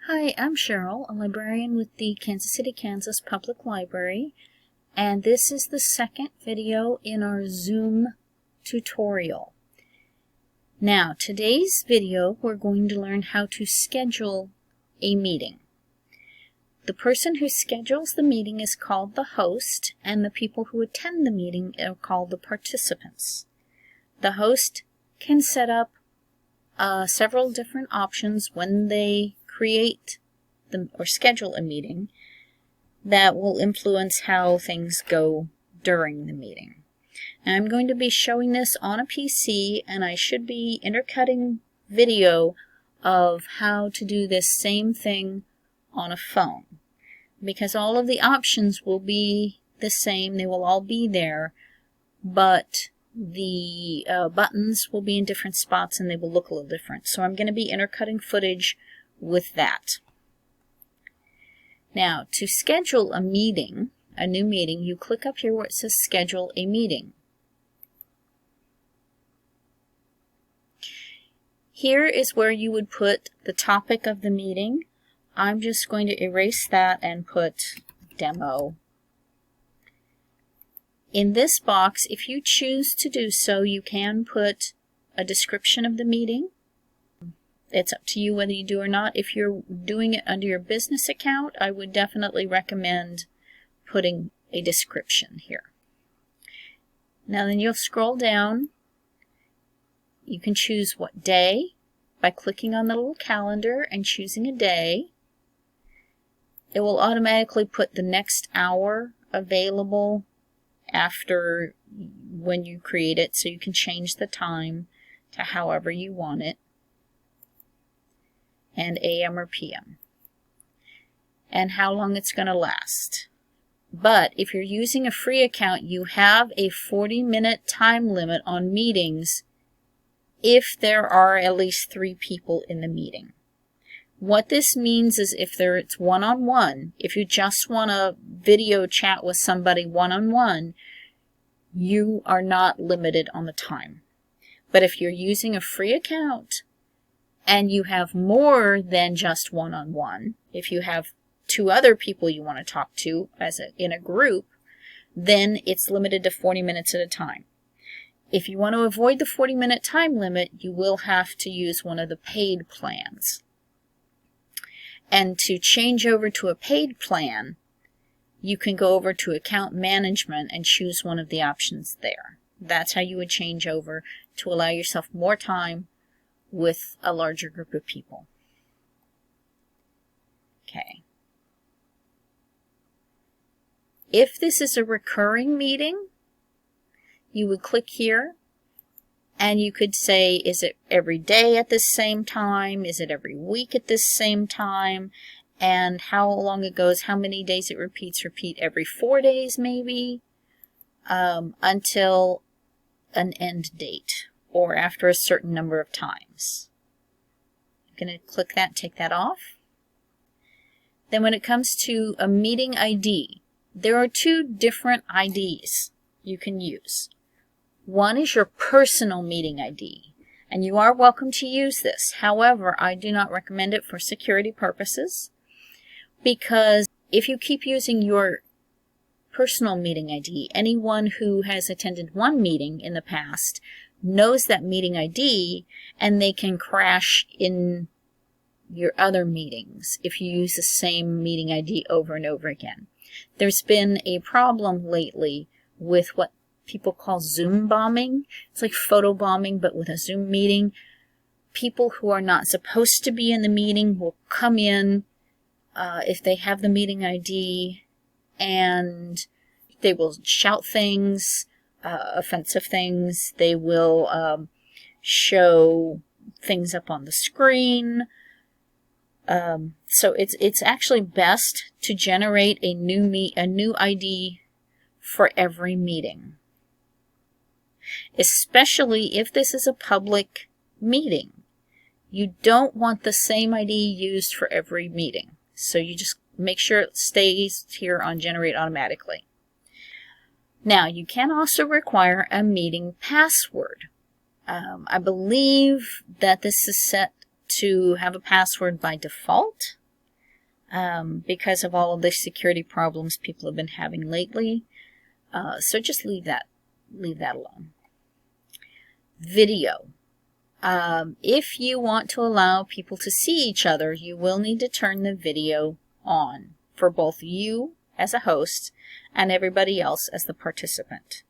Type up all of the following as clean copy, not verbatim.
Hi, I'm Sheryl, a librarian with the Kansas City, Kansas Public Library, and this is the second video in our Zoom tutorial. Now, today's video, we're going to learn how to schedule a meeting. The person who schedules the meeting is called the host, and the people who attend the meeting are called the participants. The host can set up several different options when they create or schedule a meeting that will influence how things go during the meeting. And I'm going to be showing this on a PC, and I should be intercutting video of how to do this same thing on a phone, because all of the options will be the same. They will all be there, but the buttons will be in different spots and they will look a little different. So I'm going to be intercutting footage with that. Now, to schedule a meeting, a new meeting, you click up here where it says schedule a meeting. Here is where you would put the topic of the meeting. I'm just going to erase that and put demo. In this box, if you choose to do so, you can put a description of the meeting. It's up to you whether you do or not. If you're doing it under your business account, I would definitely recommend putting a description here. Now then you'll scroll down. You can choose what day by clicking on the little calendar and choosing a day. It will automatically put the next hour available after when you create it, so you can change the time to however you want it, and AM or PM, and how long it's going to last. But if you're using a free account, you have a 40-minute time limit on meetings if there are at least 3 people in the meeting. What this means is if it's one-on-one, if you just want to video chat with somebody one-on-one, you are not limited on the time. But if you're using a free account and you have more than just one-on-one, if you have 2 other people you want to talk to in a group, then it's limited to 40 minutes at a time. If you want to avoid the 40-minute time limit, you will have to use one of the paid plans. And to change over to a paid plan, you can go over to account management and choose one of the options there. That's how you would change over to allow yourself more time with a larger group of people. Okay. If this is a recurring meeting, you would click here and you could say, is it every day at this same time? Is it every week at this same time? And how long it goes, how many days it repeats. Repeat every 4 days maybe, until an end date or after a certain number of times. I'm going to click that, take that off. Then when it comes to a meeting ID, there are 2 different IDs you can use. One is your personal meeting ID, and you are welcome to use this. However, I do not recommend it for security purposes, because if you keep using your personal meeting ID, anyone who has attended one meeting in the past knows that meeting ID, and they can crash in your other meetings if you use the same meeting ID over and over again. There's been a problem lately with what people call Zoom bombing. It's like photo bombing, but with a Zoom meeting. People who are not supposed to be in the meeting will come in if they have the meeting ID, and they will shout things, offensive things. They will show things up on the screen. So it's actually best to generate a new ID for every meeting, especially if this is a public meeting. You don't want the same ID used for every meeting. So you just make sure it stays here on generate automatically. Now, you can also require a meeting password. I believe that this is set to have a password by default. because of all of the security problems people have been having lately. So just leave that alone. Video. If you want to allow people to see each other, you will need to turn the video on for both you as a host and everybody else as the participant.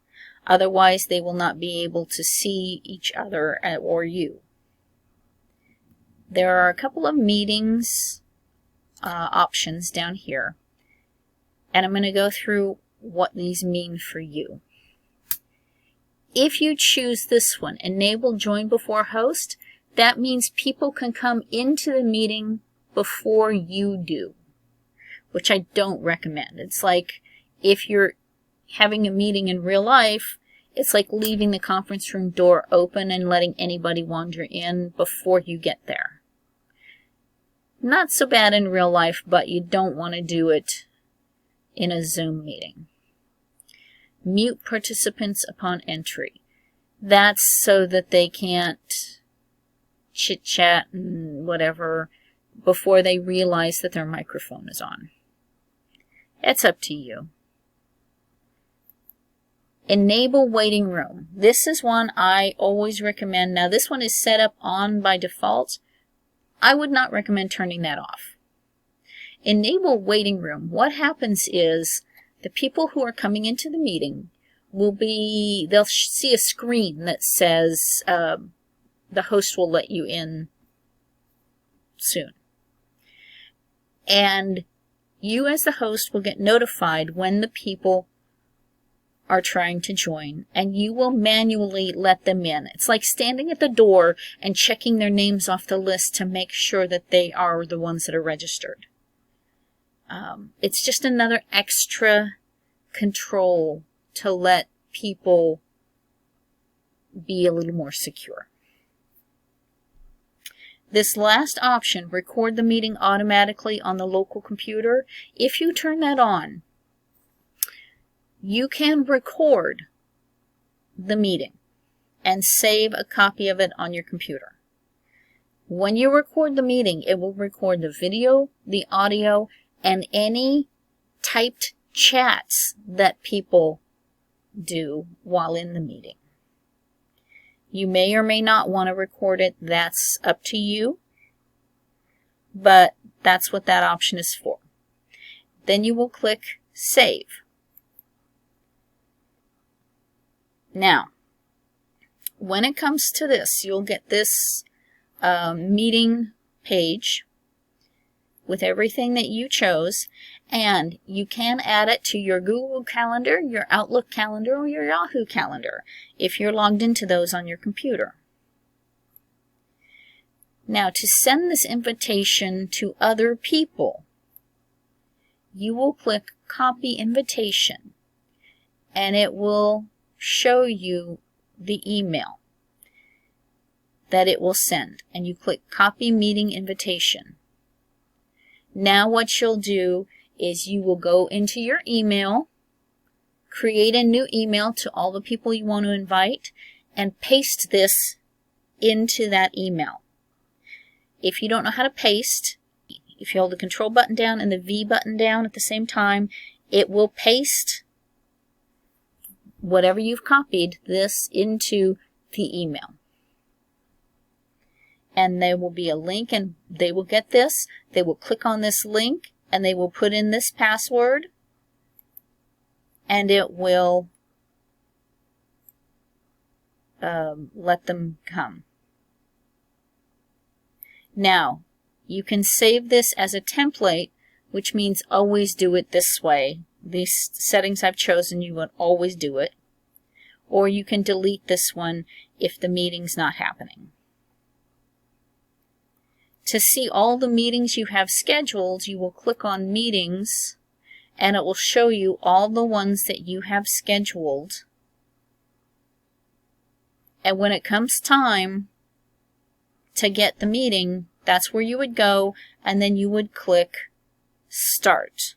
Otherwise, they will not be able to see each other or you. There are a couple of meetings options down here, and I'm going to go through what these mean for you. If you choose this one, enable join before host, that means people can come into the meeting before you do, which I don't recommend. It's like if you're having a meeting in real life, it's like leaving the conference room door open and letting anybody wander in before you get there. Not so bad in real life, but you don't want to do it in a Zoom meeting. Mute participants upon entry. That's so that they can't chit-chat and whatever before they realize that their microphone is on. It's up to you. Enable waiting room. This is one I always recommend. Now this one is set up on by default. I would not recommend turning that off. Enable waiting room. What happens is the people who are coming into the meeting they'll see a screen that says the host will let you in soon. And you as the host will get notified when the people are trying to join, and you will manually let them in. It's like standing at the door and checking their names off the list to make sure that they are the ones that are registered. It's just another extra control to let people be a little more secure. This last option, record the meeting automatically on the local computer, if you turn that on, you can record the meeting and save a copy of it on your computer. When you record the meeting, it will record the video, the audio, and any typed chats that people do while in the meeting. You may or may not want to record it. That's up to you, but that's what that option is for. Then you will click Save. Now, when it comes to this, you'll get this meeting page with everything that you chose, and you can add it to your Google Calendar, your Outlook calendar, or your Yahoo calendar if you're logged into those on your computer. Now, to send this invitation to other people, you will click Copy Invitation, and it will show you the email that it will send, and you click Copy Meeting Invitation. Now what you'll do is you will go into your email, create a new email to all the people you want to invite, and paste this into that email. If you don't know how to paste, if you hold the Control button down and the V button down at the same time, it will paste whatever you've copied this into the email. And there will be a link, and they will get this. They will click on this link, and they will put in this password, and it will let them come. Now, you can save this as a template, which means always do it this way. These settings I've chosen, you would always do it. Or you can delete this one if the meeting's not happening. To see all the meetings you have scheduled, you will click on Meetings, and it will show you all the ones that you have scheduled. And when it comes time to get the meeting, that's where you would go, and then you would click Start.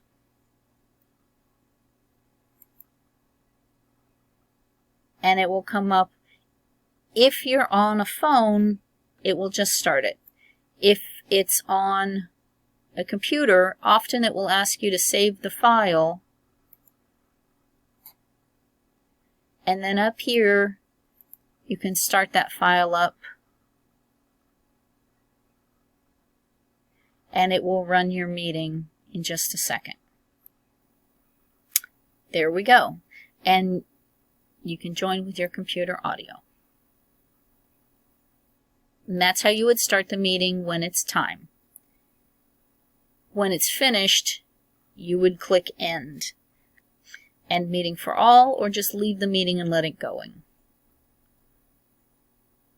And it will come up. If you're on a phone, it will just start it. If it's on a computer, often it will ask you to save the file. And then up here, you can start that file up. And it will run your meeting in just a second. There we go. And you can join with your computer audio. And that's how you would start the meeting when it's time. When it's finished, you would click End. End meeting for all, or just leave the meeting and let it going.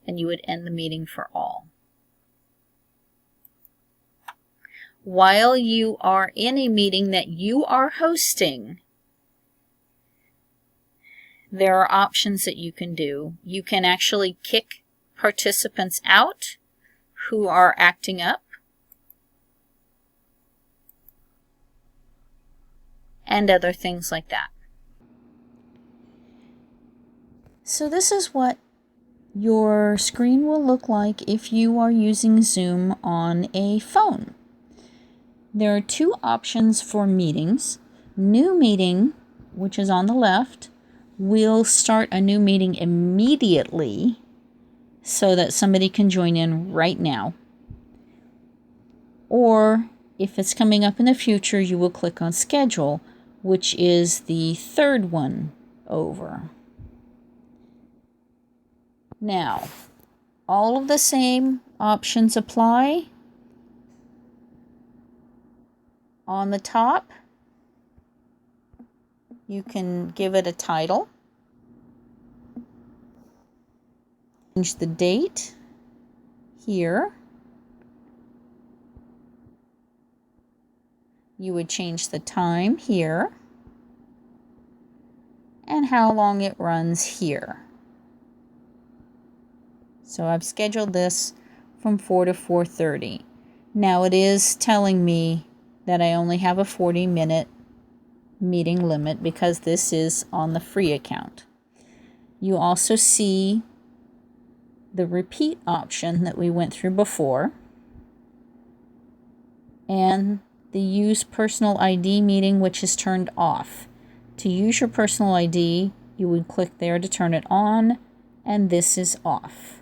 And you would end the meeting for all. While you are in a meeting that you are hosting, there are options that you can do. You can actually kick participants out who are acting up, and other things like that. So this is what your screen will look like if you are using Zoom on a phone. There are two options for meetings. New meeting, which is on the left, will start a new meeting immediately so that somebody can join in right now. Or if it's coming up in the future, you will click on Schedule, which is the third one over. Now, all of the same options apply. On the top, you can give it a title. Change the date here. You would change the time here and how long it runs here. So I've scheduled this from 4 to 4:30. Now it is telling me that I only have a 40-minute meeting limit because this is on the free account. You also see the repeat option that we went through before, and the use personal ID meeting, which is turned off. To use your personal ID, you would click there to turn it on, and this is off.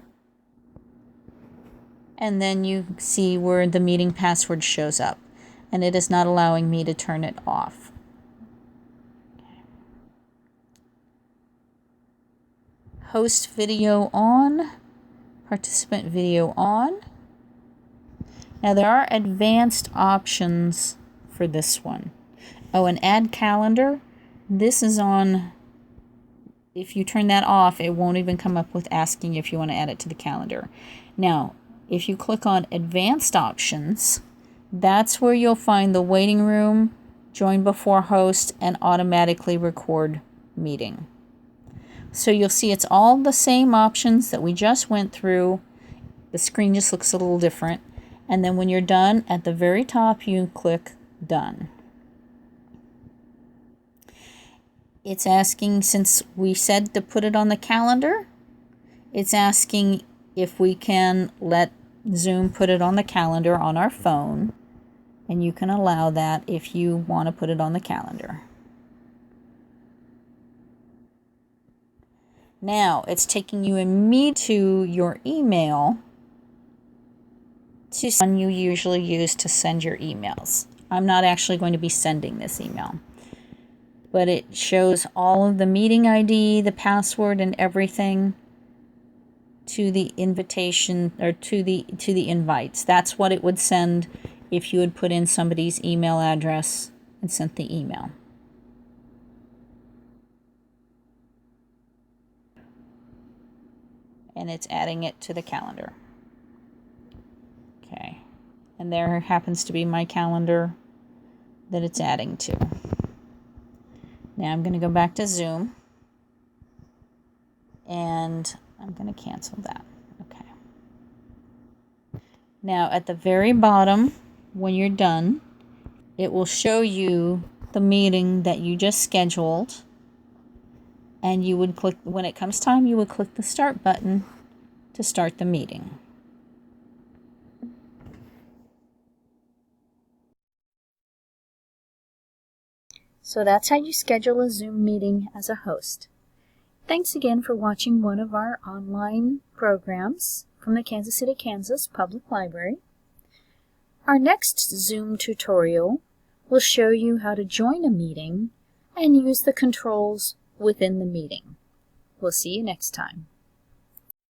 And then you see where the meeting password shows up, and it is not allowing me to turn it off. Host video on, participant video on. Now there are advanced options for this one. Oh, and add calendar. This is on, if you turn that off, it won't even come up with asking if you want to add it to the calendar. Now, if you click on advanced options, that's where you'll find the waiting room, join before host, and automatically record meeting. So you'll see it's all the same options that we just went through. The screen just looks a little different. And then when you're done, at the very top, you click Done. It's asking, since we said to put it on the calendar, it's asking if we can let Zoom put it on the calendar on our phone. And you can allow that if you want to put it on the calendar. Now, it's taking you immediately to your email, to one you usually use to send your emails. I'm not actually going to be sending this email, but it shows all of the meeting ID, the password, and everything to the invitation, or to the invites. That's what it would send if you had put in somebody's email address and sent the email. And it's adding it to the calendar. Okay. And there happens to be my calendar that it's adding to. Now I'm going to go back to Zoom. And I'm going to cancel that. Okay. Now at the very bottom, when you're done, it will show you the meeting that you just scheduled. And you would click, when it comes time, you would click the Start button to start the meeting. So that's how you schedule a Zoom meeting as a host. Thanks again for watching one of our online programs from the Kansas City, Kansas Public Library. Our next Zoom tutorial will show you how to join a meeting and use the controls within the meeting. We'll see you next time.